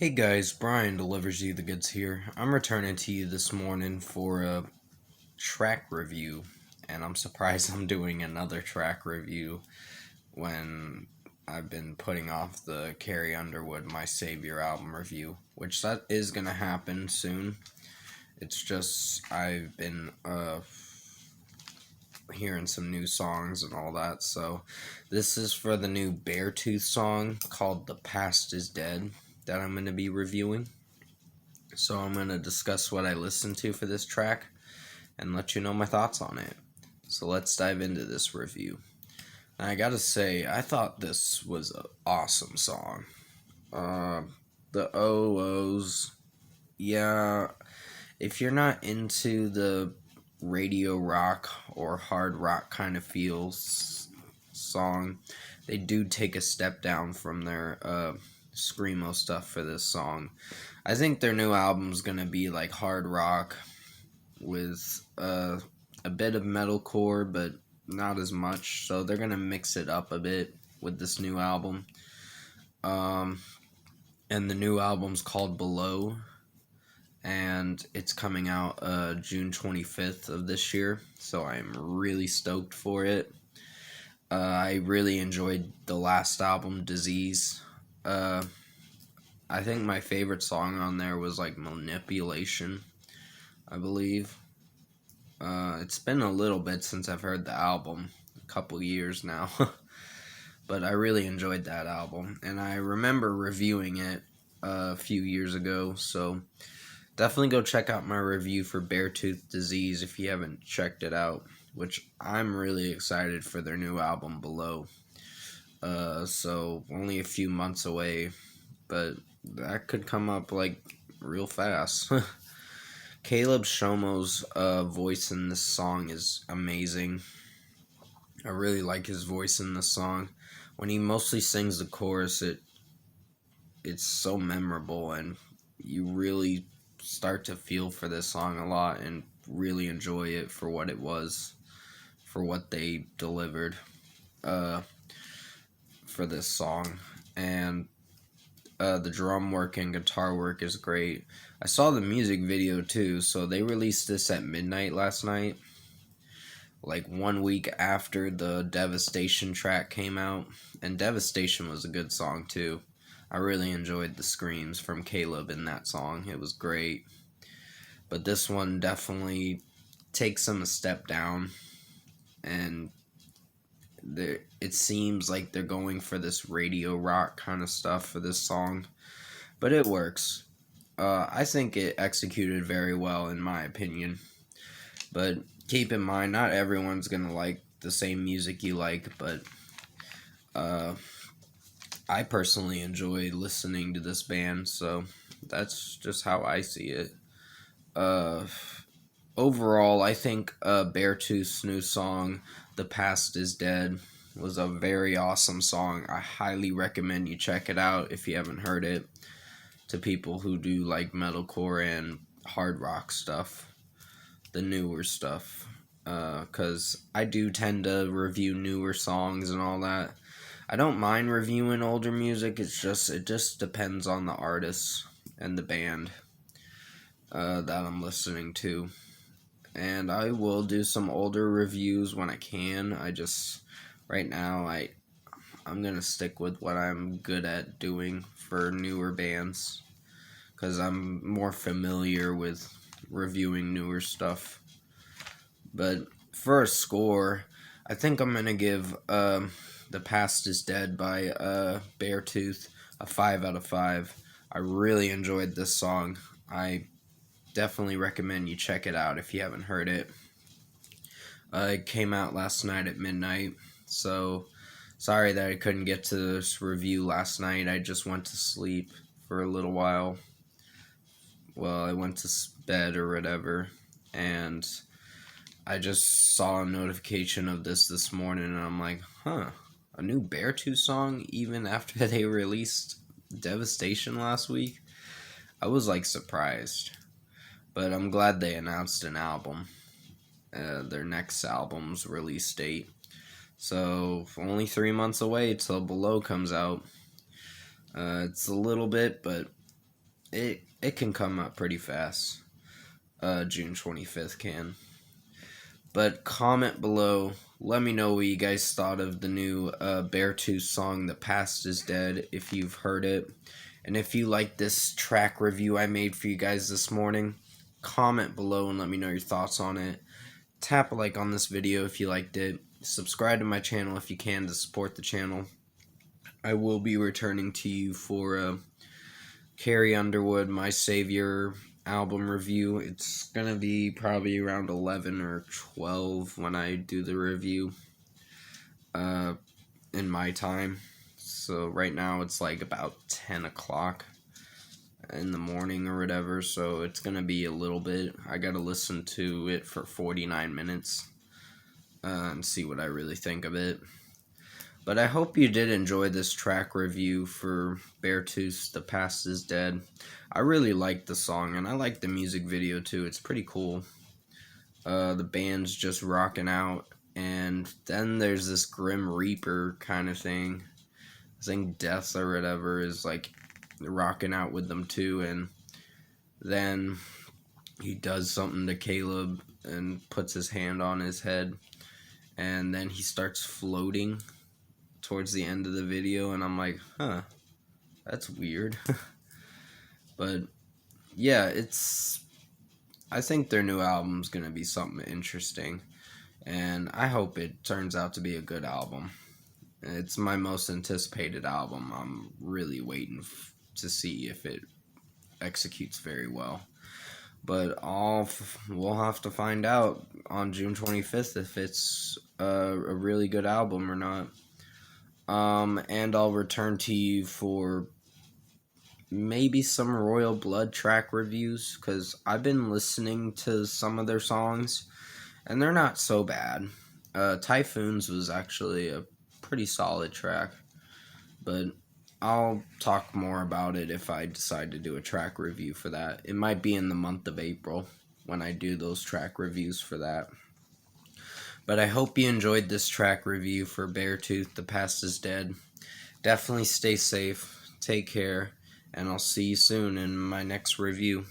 Hey guys, Brian delivers you the goods here. I'm returning to you this morning for a track review, and I'm surprised I'm doing another track review when I've been putting off the Carrie Underwood My Savior album review, which that is gonna happen soon. It's just I've been hearing some new songs and all that, so this is for the new Beartooth song called The Past is Dead that I'm going to be reviewing. So I'm going to discuss what I listened to for this track and let you know my thoughts on it. So let's dive into this review. And I gotta say, I thought this was an awesome song. The OOs, yeah, if you're not into the radio rock or hard rock kind of feels song, they do take a step down from their screamo stuff for this song. I think their new album's gonna be like hard rock with a bit of metalcore, but not as much. So they're gonna mix it up a bit with this new album. And the new album's called Below, and it's coming out June 25th of this year. So I'm really stoked for it. I really enjoyed the last album, Disease. I think my favorite song on there was like Manipulation, I believe. It's been a little bit since I've heard the album, a couple years now. But I really enjoyed that album, and I remember reviewing it a few years ago, so definitely go check out my review for Beartooth Disease if you haven't checked it out, which I'm really excited for their new album, Below. So only a few months away, but that could come up like real fast. Caleb Shomo's voice in this song is amazing. I really like his voice in this song. When he mostly sings the chorus, it's so memorable, and you really start to feel for this song a lot and really enjoy it for what it was, for what they delivered for this song. And the drum work and guitar work is great. I saw the music video too, so they released this at midnight last night, like 1 week after the Devastation track came out, and Devastation was a good song too. I really enjoyed the screams from Caleb in that song. It was great. But this one definitely takes them a step down, and it seems like they're going for this radio rock kind of stuff for this song, but it works. I think it executed very well in my opinion, but keep in mind, not everyone's gonna like the same music you like, but I personally enjoy listening to this band, so that's just how I see it. Overall, I think Beartooth's new song, The Past is Dead, was a very awesome song. I highly recommend you check it out if you haven't heard it, to people who do like metalcore and hard rock stuff, the newer stuff, because I do tend to review newer songs and all that. I don't mind reviewing older music, it just depends on the artist and the band that I'm listening to. And I will do some older reviews when I can. Right now, I'm gonna stick with what I'm good at doing for newer bands, because I'm more familiar with reviewing newer stuff. But for a score, I think I'm gonna give The Past is Dead by Beartooth a 5 out of 5. I really enjoyed this song. I definitely recommend you check it out if you haven't heard it. It came out last night at midnight, so sorry that I couldn't get to this review last night. I just went to sleep for a little while. Well, I went to bed or whatever, and I just saw a notification of this morning, and I'm like, a new Beartooth song even after they released Devastation last week? I was like surprised. But I'm glad they announced an album, their next album's release date. So only 3 months away till Below comes out. It's a little bit, but it can come up pretty fast. June 25th can. But comment below. Let me know what you guys thought of the new Beartooth song, "The Past Is Dead," if you've heard it. And if you like this track review I made for you guys this morning, comment below and let me know your thoughts on it. Tap a like on this video if you liked it. Subscribe to my channel if you can to support the channel. I will be returning to you for Carrie Underwood, My Savior album review. It's gonna be probably around 11 or 12 when I do the review in my time. So right now it's like about 10 o'clock in the morning or whatever, so it's gonna be a little bit. I gotta listen to it for 49 minutes and see what I really think of it. But I hope you did enjoy this track review for Beartooth's "The Past Is Dead." I really like the song, and I like the music video too. It's pretty cool. The band's just rocking out, and then there's this Grim Reaper kind of thing. I think Death or whatever is like rocking out with them too, and then he does something to Caleb and puts his hand on his head, and then he starts floating towards the end of the video, and I'm like, huh, that's weird. But yeah, I think their new album's gonna be something interesting, and I hope it turns out to be a good album. It's my most anticipated album. I'm really waiting to see if it executes very well. But we'll have to find out on June 25th if it's a really good album or not. And I'll return to you for maybe some Royal Blood track reviews, because I've been listening to some of their songs, and they're not so bad. Typhoons was actually a pretty solid track, but I'll talk more about it if I decide to do a track review for that. It might be in the month of April when I do those track reviews for that. But I hope you enjoyed this track review for Beartooth, "The Past Is Dead." Definitely stay safe, take care, and I'll see you soon in my next review.